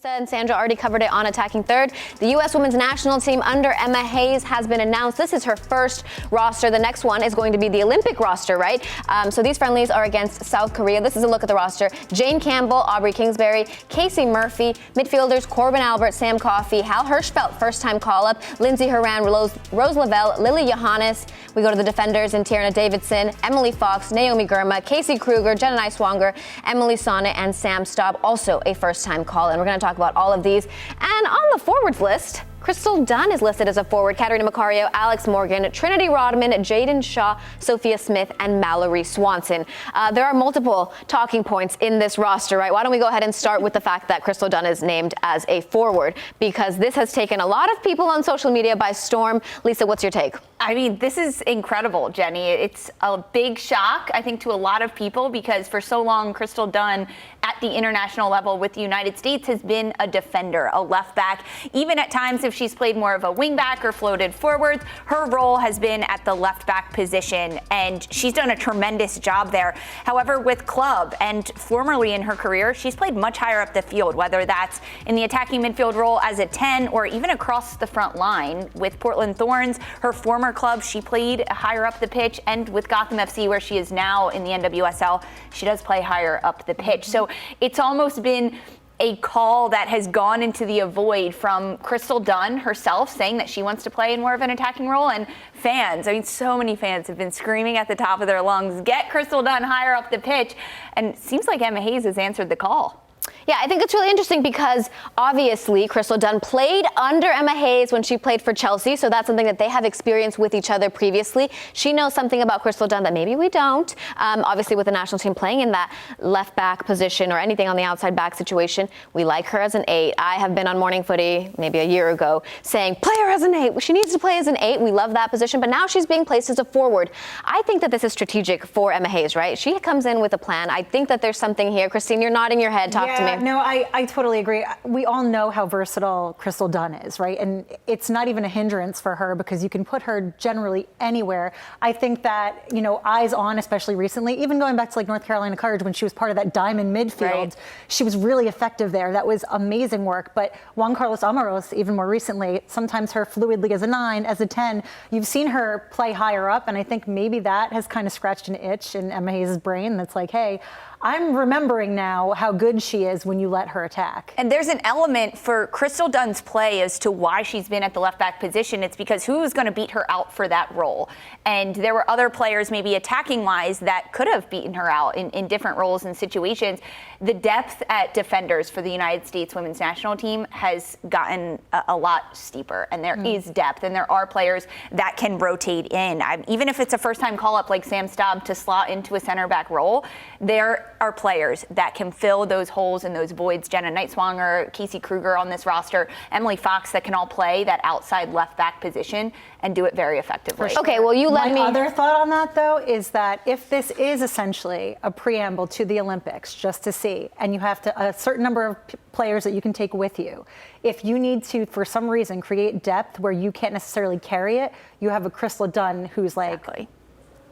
And Sandra already covered it on Attacking Third. The U.S. Women's National Team under Emma Hayes has been announced. This is her first roster. The next one is going to be the Olympic roster, right? So these friendlies are against South Korea. This is a look at the roster. Jane Campbell, Aubrey Kingsbury, Casey Murphy, midfielders Corbin Albert, Sam Coffey, Hal Hershfelt, first-time call-up, Lindsay Horan, Rose Lavelle, Lily Johannes. We go to the defenders in Tierna Davidson, Emily Fox, Naomi Girma, Casey Kruger, Jenna Swanger, Emily Sonnet, and Sam Staab, also a first-time call. And we're going to talk about all of these. And on the forwards list, Crystal Dunn is listed as a forward. Katarina Macario, Alex Morgan, Trinity Rodman, Jaden Shaw, Sophia Smith, and Mallory Swanson. There are multiple talking points in this roster, right? Why don't we go ahead and start with the fact that Crystal Dunn is named as a forward, because this has taken a lot of people on social media by storm. Lisa, what's your take? I mean, this is incredible, Jenny. It's a big shock, I think, to a lot of people, because for so long, Crystal Dunn at the international level with the United States has been a defender, a left back. Even at times, if she's played more of a wing back or floated forwards, her role has been at the left back position, and she's done a tremendous job there. However, with club and formerly in her career, she's played much higher up the field, whether that's in the attacking midfield role as a 10 or even across the front line. With Portland Thorns, her former club, she played higher up the pitch, and with Gotham FC, where she is now in the NWSL, she does play higher up the pitch. So it's almost been a call that has gone into the void from Crystal Dunn herself, saying that she wants to play in more of an attacking role. And fans, I mean, so many fans have been screaming at the top of their lungs, get Crystal Dunn higher up the pitch. And it seems like Emma Hayes has answered the call. Yeah, I think it's really interesting because obviously Crystal Dunn played under Emma Hayes when she played for Chelsea, so that's something that they have experienced with each other previously. She knows something about Crystal Dunn that maybe we don't. Obviously, with the national team playing in that left back position or anything on the outside back situation, we like her as an 8. I have been on Morning Footy maybe a year ago saying, play her as an 8. She needs to play as an 8. We love that position, but now she's being placed as a forward. I think that this is strategic for Emma Hayes, right? She comes in with a plan. I think that there's something here. Christine, you're nodding your head. Talk to me. No, I totally agree. We all know how versatile Crystal Dunn is, right? And it's not even a hindrance for her because you can put her generally anywhere. I think that, you know, eyes on, especially recently, even going back to like North Carolina Courage when she was part of that diamond midfield, right, she was really effective there. That was amazing work. But Juan Carlos Amaros, even more recently, sometimes her fluidly as a 9, as a 10, you've seen her play higher up. And I think maybe that has kind of scratched an itch in Emma Hayes' brain that's like, hey, I'm remembering now how good she is when you let her attack. And there's an element for Crystal Dunn's play as to why she's been at the left back position. It's because who's going to beat her out for that role? And there were other players, maybe attacking wise, that could have beaten her out in different roles and situations. The depth at defenders for the United States women's national team has gotten a lot steeper, and there is depth, and there are players that can rotate in. Even if it's a first time call up like Sam Staab to slot into a center back role, there are players that can fill those holes and those voids. Jenna Swanger, Casey Kruger on this roster, Emily Fox, that can all play that outside left back position and do it very effectively. Sure. Okay, well, you let me. My other thought on that, though, is that if this is essentially a preamble to the Olympics, just to see, and you have a certain number of players that you can take with you, if you need to, for some reason, create depth where you can't necessarily carry it, you have a Crystal Dunn who's like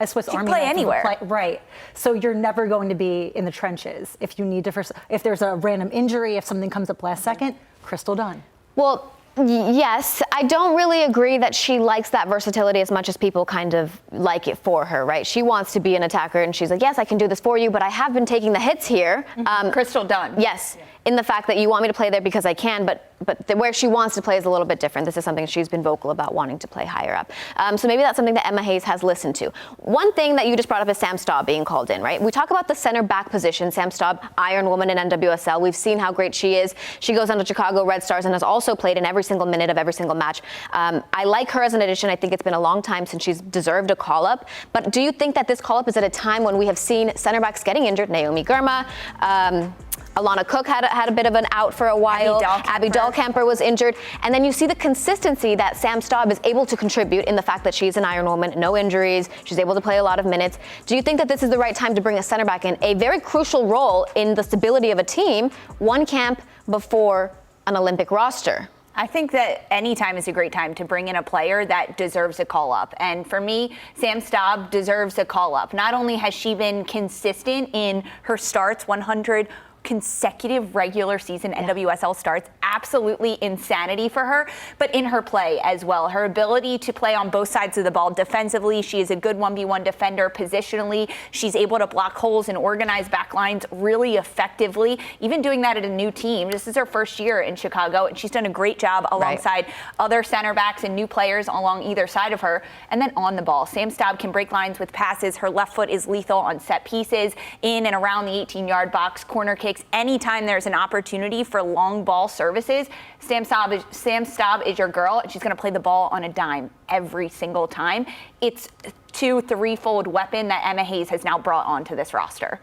a Swiss Army play knife anywhere. Right. So you're never going to be in the trenches if you need to. If there's a random injury, if something comes up last second, Crystal Dunn. Well, yes, I don't really agree that she likes that versatility as much as people kind of like it for her, right? She wants to be an attacker, and she's like, yes, I can do this for you, but I have been taking the hits here. Crystal Dunn. Yes, in the fact that you want me to play there because I can, but where she wants to play is a little bit different. This is something she's been vocal about, wanting to play higher up. So maybe that's something that Emma Hayes has listened to. One thing that you just brought up is Sam Staab being called in, right? We talk about the center back position. Sam Staab, Iron Woman in NWSL. We've seen how great she is. She goes on to Chicago Red Stars and has also played in every single minute of every single match. I like her as an addition. I think it's been a long time since she's deserved a call-up. But do you think that this call-up is at a time when we have seen center backs getting injured? Naomi Girma, Alana Cook had a bit of an out for a while. Abby Dahlkemper was injured. And then you see the consistency that Sam Staab is able to contribute in the fact that she's an Iron Woman, no injuries, she's able to play a lot of minutes. Do you think that this is the right time to bring a center back in? A very crucial role in the stability of a team, one camp before an Olympic roster. I think that any time is a great time to bring in a player that deserves a call-up. And for me, Sam Staab deserves a call-up. Not only has she been consistent in her starts, 100 consecutive regular season NWSL starts. Absolutely insanity for her, but in her play as well. Her ability to play on both sides of the ball defensively. She is a good 1v1 defender positionally. She's able to block holes and organize back lines really effectively, even doing that at a new team. This is her first year in Chicago, and she's done a great job alongside other center backs and new players along either side of her. And then on the ball, Sam Staab can break lines with passes. Her left foot is lethal on set pieces, in and around the 18-yard box, corner kicks. Anytime there's an opportunity for long ball services, Sam Staab is your girl, and she's going to play the ball on a dime every single time. It's a 2-3-fold weapon that Emma Hayes has now brought onto this roster.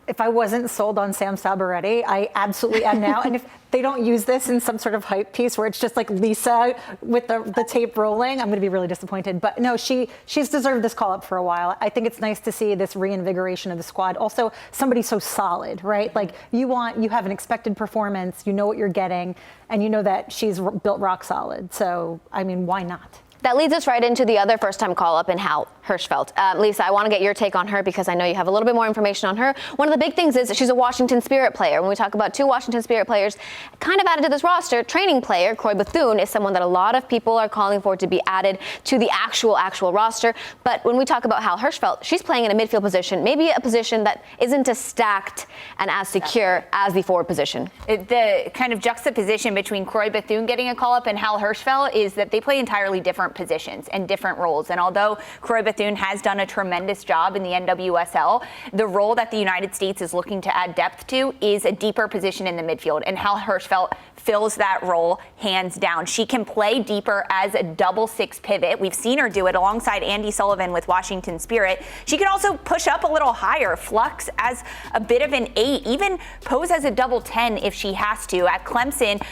If I wasn't sold on Sam Staab already, I absolutely am now. And if they don't use this in some sort of hype piece where it's just like Lisa with the tape rolling, I'm going to be really disappointed. But no, she's deserved this call up for a while. I think it's nice to see this reinvigoration of the squad. Also, somebody so solid, right? Like you have an expected performance, you know what you're getting, and you know that she's built rock solid. So, I mean, why not? That leads us right into the other first-time call-up in Hal Hershfelt. Lisa, I want to get your take on her because I know you have a little bit more information on her. One of the big things is that she's a Washington Spirit player. When we talk about 2 Washington Spirit players kind of added to this roster, training player Croy Bethune is someone that a lot of people are calling for to be added to the actual roster. But when we talk about Hal Hershfelt, she's playing in a midfield position, maybe a position that isn't as stacked and as secure as the forward position. The kind of juxtaposition between Croy Bethune getting a call-up and Hal Hershfelt is that they play entirely different positions and different roles. And although Croy Bethune has done a tremendous job in the NWSL, the role that the United States is looking to add depth to is a deeper position in the midfield. And Hal Hershfelt fills that role hands down. She can play deeper as a double 6 pivot. We've seen her do it alongside Andy Sullivan with Washington Spirit. She can also push up a little higher, flux as a bit of an 8, even pose as a double 10 if she has to. At Clemson,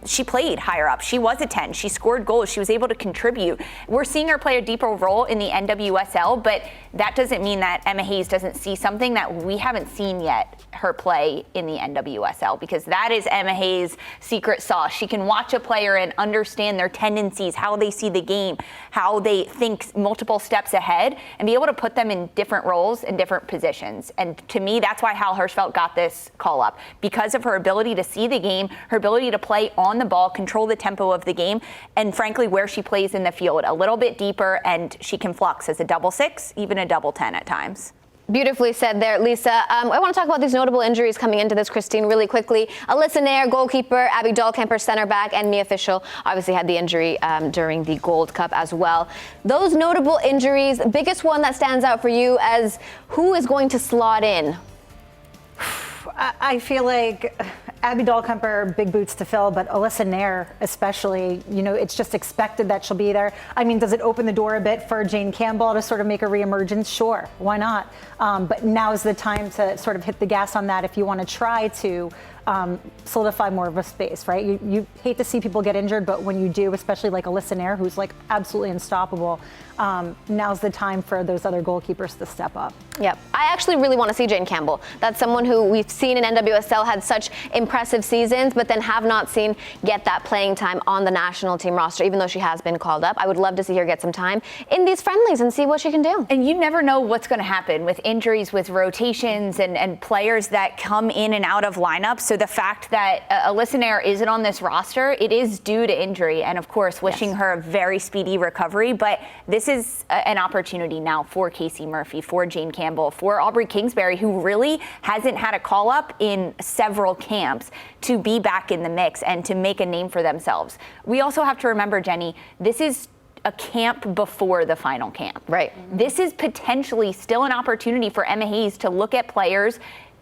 she played higher up. She was a 10. She scored goals. She was able to contribute. We're seeing her play a deeper role in the NWSL, but that doesn't mean that Emma Hayes doesn't see something that we haven't seen yet her play in the NWSL, because that is Emma Hayes' secret sauce. She can watch a player and understand their tendencies, how they see the game, how they think multiple steps ahead, and be able to put them in different roles and different positions. And to me, that's why Hal Hershfelt got this call up, because of her ability to see the game, her ability to play on the ball, control the tempo of the game, and frankly, where she plays in the field, a little bit deeper, and she can flux as a double 6, even a double 10 at times. Beautifully said there, Lisa. I want to talk about these notable injuries coming into this, Christine, really quickly. Alyssa Nair, goalkeeper, Abby Dahlkemper, center back, and Mia Fischel obviously had the injury during the Gold Cup as well. Those notable injuries, the biggest one that stands out for you as who is going to slot in? I feel like Abby Dahlkemper, big boots to fill, but Alyssa Nair especially, it's just expected that she'll be there. I mean, does it open the door a bit for Jane Campbell to sort of make a reemergence? Sure, why not? But now is the time to sort of hit the gas on that if you want to try to solidify more of a space, right? You hate to see people get injured, but when you do, especially like Alyssa Nair, who's like absolutely unstoppable, now's the time for those other goalkeepers to step up. Yep. I actually really want to see Jane Campbell. That's someone who we've seen in NWSL had such impressive seasons, but then have not seen get that playing time on the national team roster, even though she has been called up. I would love to see her get some time in these friendlies and see what she can do. And you never know what's going to happen with injuries, with rotations, and players that come in and out of lineups. So the fact that Alyssa Nair isn't on this roster, it is due to injury. And of course, wishing her a very speedy recovery. But this is an opportunity now for Casey Murphy, for Jane Campbell, for Aubrey Kingsbury, who really hasn't had a call up in several camps, to be back in the mix and to make a name for themselves. We also have to remember, Jenny, this is a camp before the final camp. Right. This is potentially still an opportunity for Emma Hayes to look at players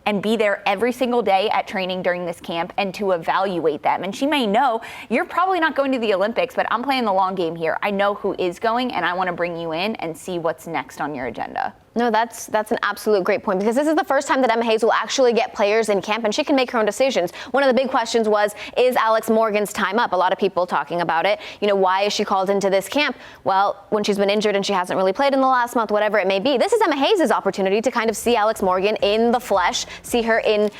and be there every single day at training during this camp and to evaluate them. And she may know, you're probably not going to the Olympics, but I'm playing the long game here. I know who is going, and I want to bring you in and see what's next on your agenda. No, that's an absolute great point, because this is the first time that Emma Hayes will actually get players in camp and she can make her own decisions. One of the big questions was, is Alex Morgan's time up? A lot of people talking about it. Why is she called into this camp? Well, when she's been injured and she hasn't really played in the last month, whatever it may be, this is Emma Hayes' opportunity to kind of see Alex Morgan in the flesh, see her in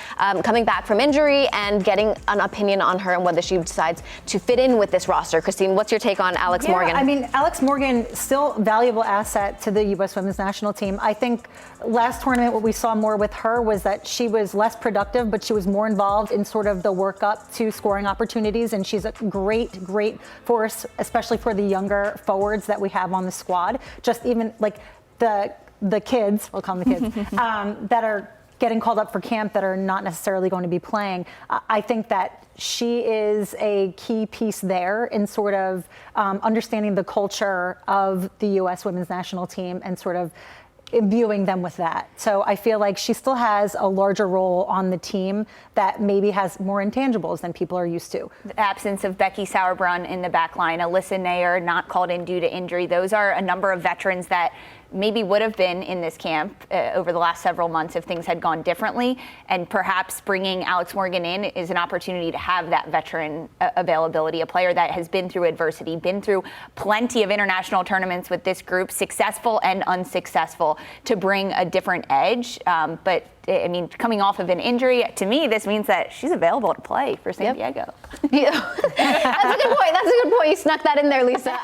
coming back from injury and getting an opinion on her and whether she decides to fit in with this roster. Christine, what's your take on Alex Morgan? I mean, Alex Morgan, still valuable asset to the U.S. women's national team. I think last tournament, what we saw more with her was that she was less productive, but she was more involved in sort of the work up to scoring opportunities. And she's a great force, especially for the younger forwards that we have on the squad. Just even like the kids, we'll call them the kids, that are getting called up for camp that are not necessarily going to be playing. I think that she is a key piece there in sort of understanding the culture of the U.S. women's national team and sort of imbuing them with that. So I feel like she still has a larger role on the team that maybe has more intangibles than people are used to. The absence of Becky Sauerbrunn in the back line, Alyssa Nair not called in due to injury. Those are a number of veterans that maybe would have been in this camp over the last several months if things had gone differently. And perhaps bringing Alex Morgan in is an opportunity to have that veteran availability, a player that has been through adversity, been through plenty of international tournaments with this group, successful and unsuccessful, to bring a different edge. But I mean, coming off of an injury, to me, this means that she's available to play for San Diego. Yeah. That's a good point. You snuck that in there, Lisa.